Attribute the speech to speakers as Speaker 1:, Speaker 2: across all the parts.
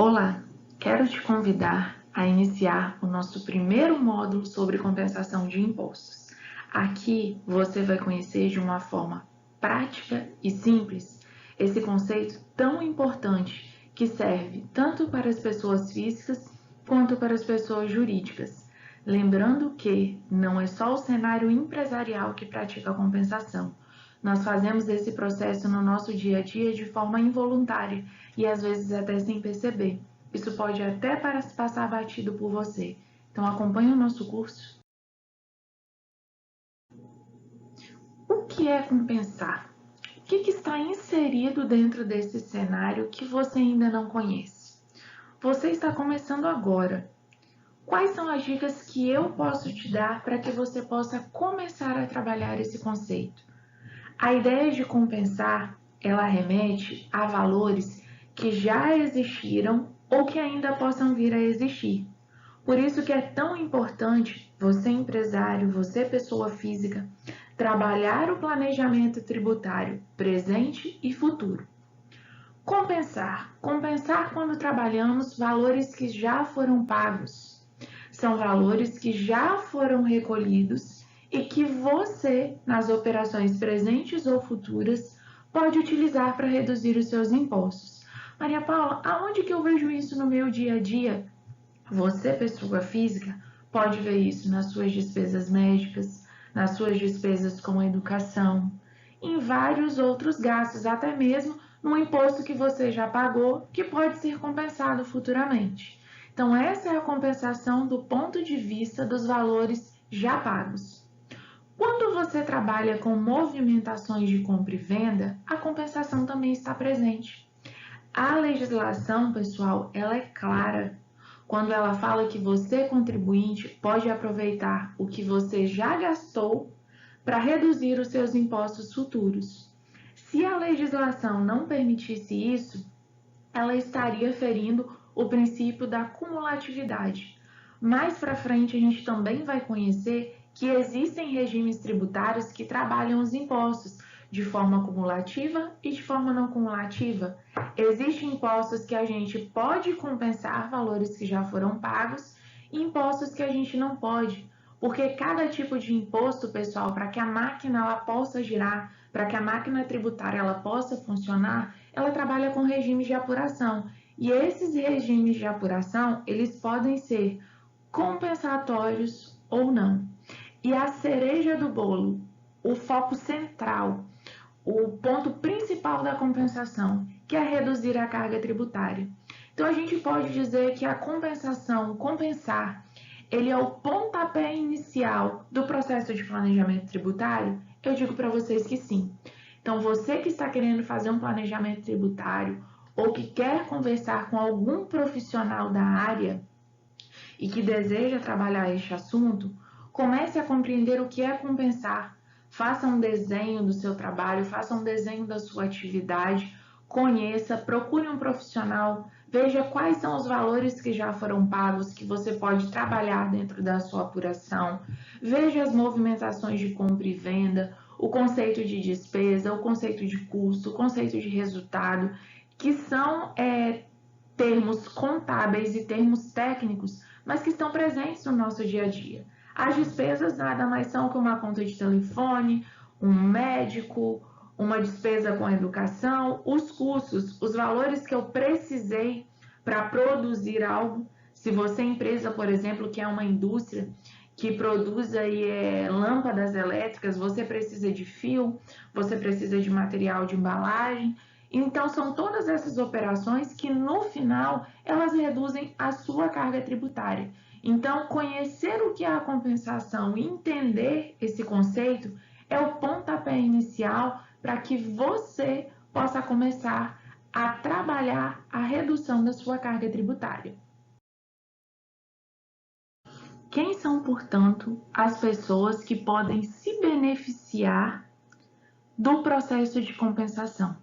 Speaker 1: Olá, quero te convidar a iniciar o nosso primeiro módulo sobre compensação de impostos. Aqui você vai conhecer de uma forma prática e simples esse conceito tão importante que serve tanto para as pessoas físicas quanto para as pessoas jurídicas. Lembrando que não é só o cenário empresarial que pratica a compensação. Nós fazemos esse processo no nosso dia a dia de forma involuntária e às vezes até sem perceber. Isso pode até passar batido por você. Então acompanhe o nosso curso. O que é compensar? O que está inserido dentro desse cenário que você ainda não conhece? Você está começando agora. Quais são as dicas que eu posso te dar para que você possa começar a trabalhar esse conceito? A ideia de compensar, ela remete a valores que já existiram ou que ainda possam vir a existir. Por isso que é tão importante você empresário, você pessoa física, trabalhar o planejamento tributário presente e futuro. Compensar. Compensar quando trabalhamos valores que já foram pagos. São valores que já foram recolhidos e que você, nas operações presentes ou futuras, pode utilizar para reduzir os seus impostos. Maria Paula, aonde que eu vejo isso no meu dia a dia? Você, pessoa física, pode ver isso nas suas despesas médicas, nas suas despesas com educação, em vários outros gastos, até mesmo no imposto que você já pagou, que pode ser compensado futuramente. Então, essa é a compensação do ponto de vista dos valores já pagos. Quando você trabalha com movimentações de compra e venda, a compensação também está presente. A legislação, pessoal, ela é clara quando ela fala que você, contribuinte, pode aproveitar o que você já gastou para reduzir os seus impostos futuros. Se a legislação não permitisse isso, ela estaria ferindo o princípio da cumulatividade. Mais para frente, a gente também vai conhecer que existem regimes tributários que trabalham os impostos de forma cumulativa e de forma não cumulativa. Existem impostos que a gente pode compensar valores que já foram pagos e impostos que a gente não pode. Porque cada tipo de imposto, pessoal, para que a máquina ela possa girar, para que a máquina tributária ela possa funcionar, ela trabalha com regimes de apuração. E esses regimes de apuração, eles podem ser compensatórios ou não. E a cereja do bolo, o foco central, o ponto principal da compensação, que é reduzir a carga tributária. Então, a gente pode dizer que a compensação, compensar, ele é o pontapé inicial do processo de planejamento tributário? Eu digo para vocês que sim. Então, você que está querendo fazer um planejamento tributário ou que quer conversar com algum profissional da área e que deseja trabalhar este assunto, comece a compreender o que é compensar. Faça um desenho do seu trabalho, faça um desenho da sua atividade, conheça, procure um profissional, veja quais são os valores que já foram pagos, que você pode trabalhar dentro da sua apuração, veja as movimentações de compra e venda, o conceito de despesa, o conceito de custo, o conceito de resultado, que são termos contábeis e termos técnicos, mas que estão presentes no nosso dia a dia. As despesas nada mais são que uma conta de telefone, um médico, uma despesa com educação, os custos, os valores que eu precisei para produzir algo. Se você é empresa, por exemplo, que é uma indústria que produz aí lâmpadas elétricas, você precisa de fio, você precisa de material de embalagem. Então, são todas essas operações que, no final, elas reduzem a sua carga tributária. Então, conhecer o que é a compensação e entender esse conceito é o pontapé inicial para que você possa começar a trabalhar a redução da sua carga tributária. Quem são, portanto, as pessoas que podem se beneficiar do processo de compensação?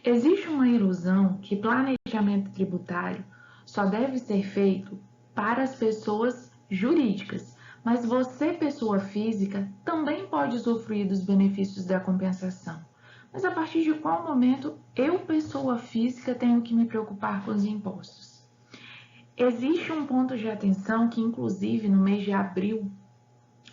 Speaker 1: Existe uma ilusão que planejamento tributário só deve ser feito para as pessoas jurídicas, mas você, pessoa física, também pode usufruir dos benefícios da compensação. Mas a partir de qual momento eu, pessoa física, tenho que me preocupar com os impostos? Existe um ponto de atenção que, inclusive, no mês de abril,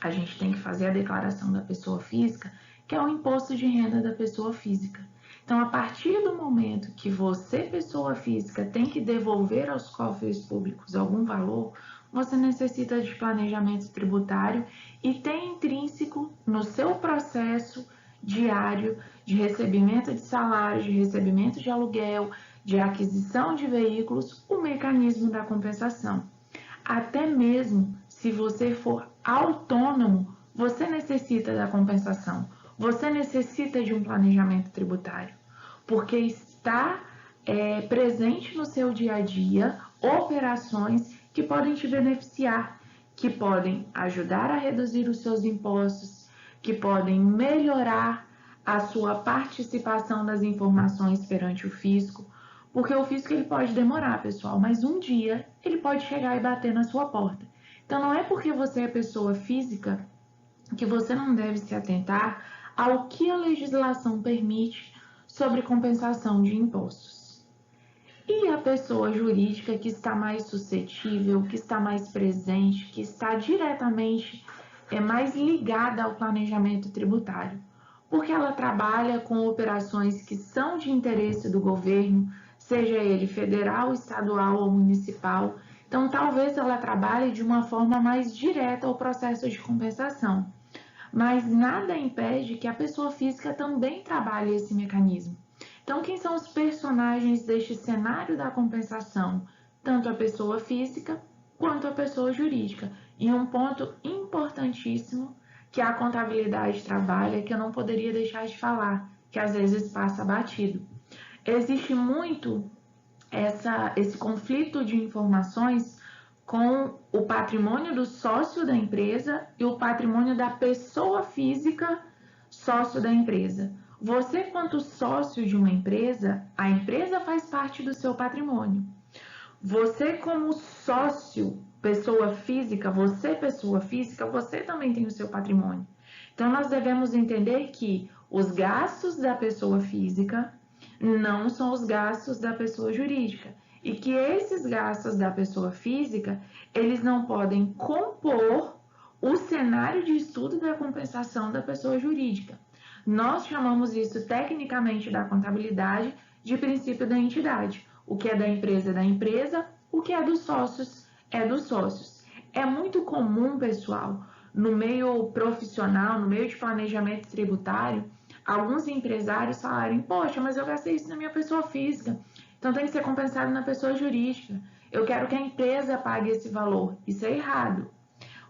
Speaker 1: a gente tem que fazer a declaração da pessoa física, que é o imposto de renda da pessoa física. Então, a partir do momento que você, pessoa física, tem que devolver aos cofres públicos algum valor, você necessita de planejamento tributário e tem intrínseco no seu processo diário de recebimento de salário, de recebimento de aluguel, de aquisição de veículos, o mecanismo da compensação. Até mesmo se você for autônomo, você necessita da compensação. Você necessita de um planejamento tributário, porque está presente no seu dia a dia operações que podem te beneficiar, que podem ajudar a reduzir os seus impostos, que podem melhorar a sua participação das informações perante o fisco, porque o fisco ele pode demorar, pessoal, mas um dia ele pode chegar e bater na sua porta. Então não é porque você é pessoa física que você não deve se atentar ao que a legislação permite sobre compensação de impostos. E a pessoa jurídica que está mais suscetível, que está mais presente, que está diretamente mais ligada ao planejamento tributário, porque ela trabalha com operações que são de interesse do governo, seja ele federal, estadual ou municipal. Então, talvez ela trabalhe de uma forma mais direta ao processo de compensação. Mas nada impede que a pessoa física também trabalhe esse mecanismo. Então, quem são os personagens deste cenário da compensação? Tanto a pessoa física quanto a pessoa jurídica. E um ponto importantíssimo que a contabilidade trabalha, que eu não poderia deixar de falar, que às vezes passa batido. Existe muito esse conflito de informações com o patrimônio do sócio da empresa e o patrimônio da pessoa física sócio da empresa. Você, quanto sócio de uma empresa, a empresa faz parte do seu patrimônio. Você, como sócio, pessoa física, você também tem o seu patrimônio. Então, nós devemos entender que os gastos da pessoa física não são os gastos da pessoa jurídica. E que esses gastos da pessoa física, eles não podem compor o cenário de estudo da compensação da pessoa jurídica. Nós chamamos isso tecnicamente da contabilidade de princípio da entidade. O que é da empresa, o que é dos sócios, é dos sócios. É muito comum, pessoal, no meio profissional, no meio de planejamento tributário, alguns empresários falarem, poxa, mas eu gastei isso na minha pessoa física, então tem que ser compensado na pessoa jurídica. Eu quero que a empresa pague esse valor. Isso é errado.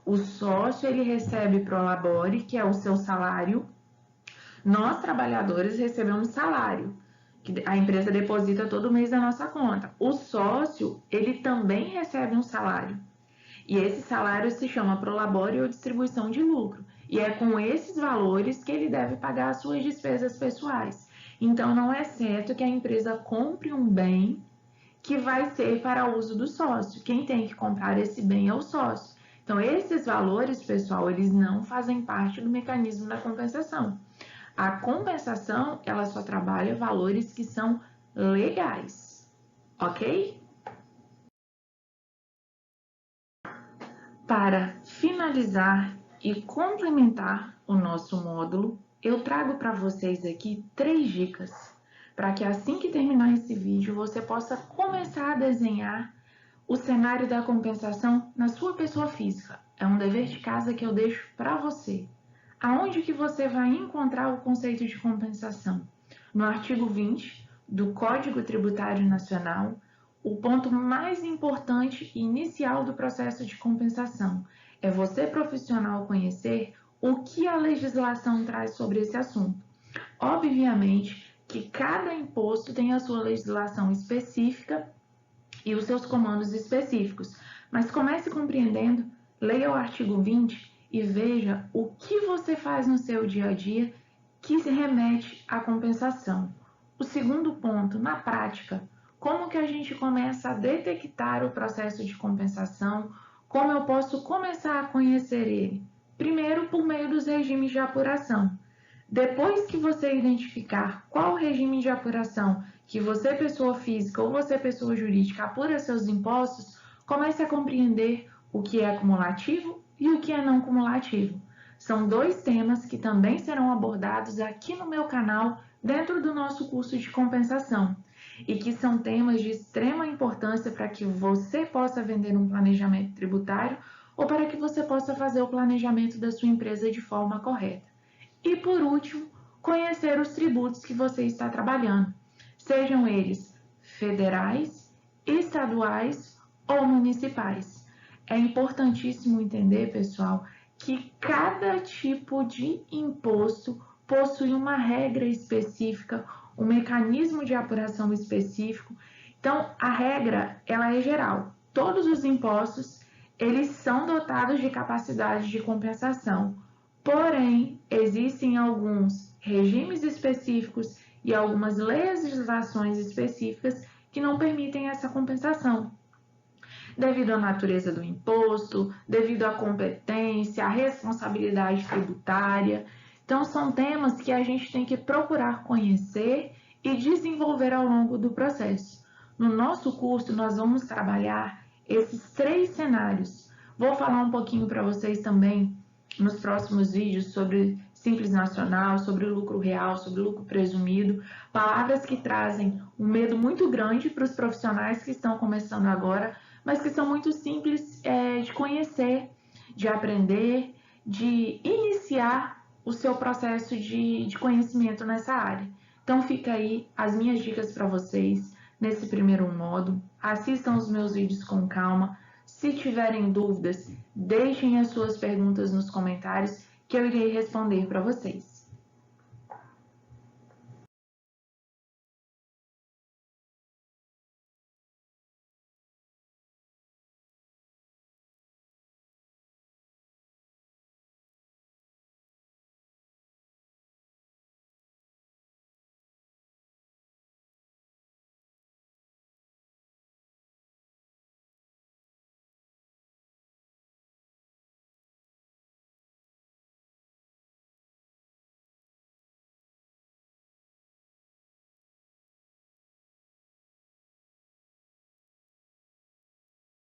Speaker 1: O sócio, ele recebe prolabore, que é o seu salário. Nós, trabalhadores, recebemos salário, que a empresa deposita todo mês na nossa conta. O sócio, ele também recebe um salário. E esse salário se chama prolabore ou distribuição de lucro. E é com esses valores que ele deve pagar as suas despesas pessoais. Então, não é certo que a empresa compre um bem que vai ser para uso do sócio. Quem tem que comprar esse bem é o sócio. Então, esses valores, pessoal, eles não fazem parte do mecanismo da compensação. A compensação, ela só trabalha valores que são legais, ok? Para finalizar e complementar o nosso módulo, eu trago para vocês aqui 3 dicas, para que assim que terminar esse vídeo, você possa começar a desenhar o cenário da compensação na sua pessoa física. É um dever de casa que eu deixo para você. Aonde que você vai encontrar o conceito de compensação? No artigo 20 do Código Tributário Nacional, o ponto mais importante e inicial do processo de compensação é você, profissional, conhecer o que a legislação traz sobre esse assunto. Obviamente que cada imposto tem a sua legislação específica e os seus comandos específicos, mas comece compreendendo, leia o artigo 20 e veja o que você faz no seu dia a dia que se remete à compensação. O segundo ponto, na prática, como que a gente começa a detectar o processo de compensação? Como eu posso começar a conhecer ele? Primeiro, por meio dos regimes de apuração. Depois que você identificar qual regime de apuração que você, pessoa física ou você, pessoa jurídica, apura seus impostos, comece a compreender o que é cumulativo e o que é não cumulativo. São dois temas que também serão abordados aqui no meu canal dentro do nosso curso de compensação e que são temas de extrema importância para que você possa vender um planejamento tributário ou para que você possa fazer o planejamento da sua empresa de forma correta. E por último, conhecer os tributos que você está trabalhando, sejam eles federais, estaduais ou municipais. É importantíssimo entender, pessoal, que cada tipo de imposto possui uma regra específica, um mecanismo de apuração específico. Então, a regra, ela é geral. Todos os impostos, eles são dotados de capacidade de compensação. Porém, existem alguns regimes específicos e algumas legislações específicas que não permitem essa compensação, devido à natureza do imposto, devido à competência, à responsabilidade tributária. Então, são temas que a gente tem que procurar conhecer e desenvolver ao longo do processo. No nosso curso, nós vamos trabalhar esses 3 cenários. Vou falar um pouquinho para vocês também nos próximos vídeos sobre Simples Nacional, sobre lucro real, sobre lucro presumido, palavras que trazem um medo muito grande para os profissionais que estão começando agora, mas que são muito simples de conhecer, de aprender, de iniciar o seu processo de conhecimento nessa área. Então fica aí as minhas dicas para vocês nesse primeiro módulo. Assistam os meus vídeos com calma. Se tiverem dúvidas, deixem as suas perguntas nos comentários que eu irei responder para vocês.